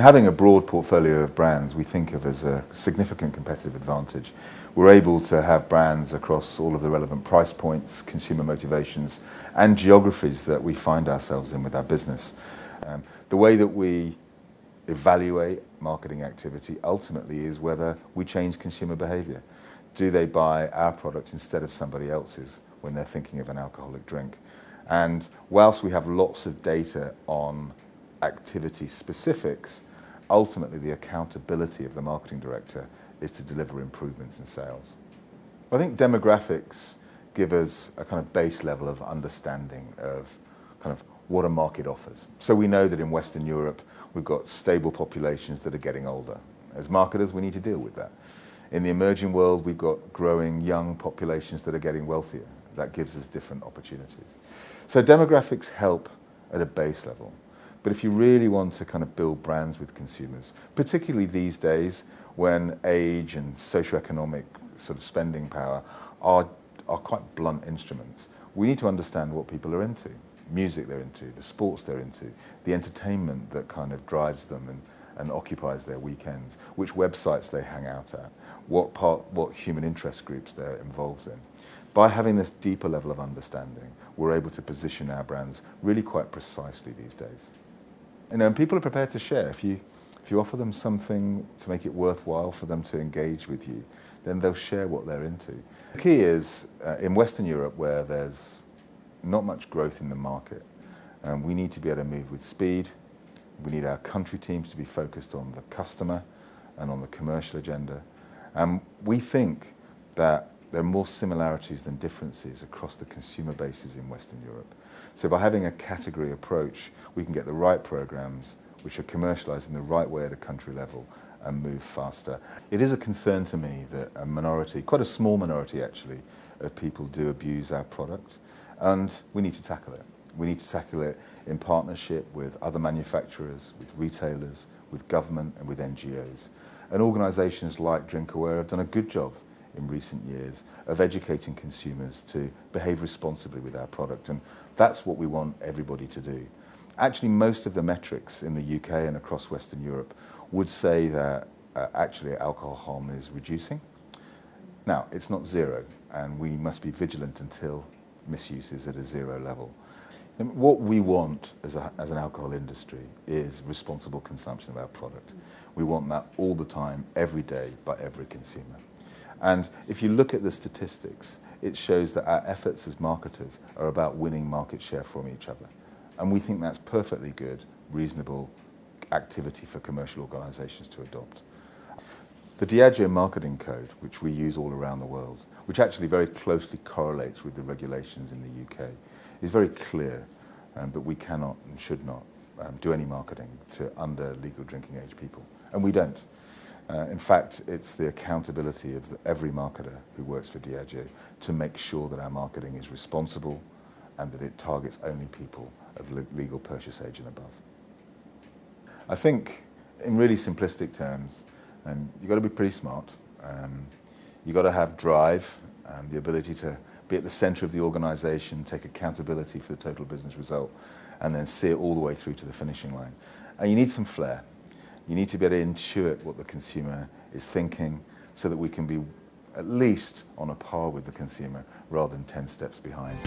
Having a broad portfolio of brands we think of as a significant competitive advantage. We're able to have brands across all of the relevant price points, consumer motivations and geographies that we find ourselves in with our business. The way that we evaluate marketing activity ultimately is whether we change consumer behaviour. Do they buy our product instead of somebody else's when they're thinking of an alcoholic drink? And whilst we have lots of data on activity specifics, ultimately the accountability of the marketing director is to deliver improvements in sales. I think demographics give us a kind of base level of understanding of kind of what a market offers. So we know that in Western Europe we've got stable populations that are getting older. As marketers we need to deal with that. In the emerging world we've got growing young populations that are getting wealthier. That gives us different opportunities. So demographics help at a base level. But if you really want to kind of build brands with consumers, particularly these days when age and socioeconomic sort of spending power are quite blunt instruments, we need to understand what people are into. Music they're into, the sports they're into, the entertainment that kind of drives them and occupies their weekends, which websites they hang out at, what human interest groups they're involved in. By having this deeper level of understanding, we're able to position our brands really quite precisely these days. And people are prepared to share. If you offer them something to make it worthwhile for them to engage with you, then they'll share what they're into. The key is, in Western Europe, where there's not much growth in the market, we need to be able to move with speed. We need our country teams to be focused on the customer and on the commercial agenda. We think that there are more similarities than differences across the consumer bases in Western Europe. So by having a category approach, we can get the right programs which are commercialised in the right way at a country level and move faster. It is a concern to me that a minority, quite a small minority actually, of people do abuse our product, and we need to tackle it. We need to tackle it in partnership with other manufacturers, with retailers, with government and with NGOs. And organisations like DrinkAware have done a good job in recent years of educating consumers to behave responsibly with our product, and that's what we want everybody to do. Actually, most of the metrics in the UK and across Western Europe would say that actually alcohol harm is reducing. Now, it's not zero, and we must be vigilant until misuse is at a zero level. And what we want as an alcohol industry is responsible consumption of our product. We want that all the time, every day, by every consumer. And if you look at the statistics, it shows that our efforts as marketers are about winning market share from each other. And we think that's perfectly good, reasonable activity for commercial organisations to adopt. The Diageo marketing code, which we use all around the world, which actually very closely correlates with the regulations in the UK, is very clear that we cannot and should not do any marketing to under legal drinking age people. And we don't. In fact, it's the accountability of every marketer who works for Diageo to make sure that our marketing is responsible and that it targets only people of legal purchase age and above. I think, in really simplistic terms, you've got to be pretty smart. You've got to have drive, the ability to be at the centre of the organisation, take accountability for the total business result, and then see it all the way through to the finishing line. And you need some flair. You need to be able to intuit what the consumer is thinking so that we can be at least on a par with the consumer rather than 10 steps behind.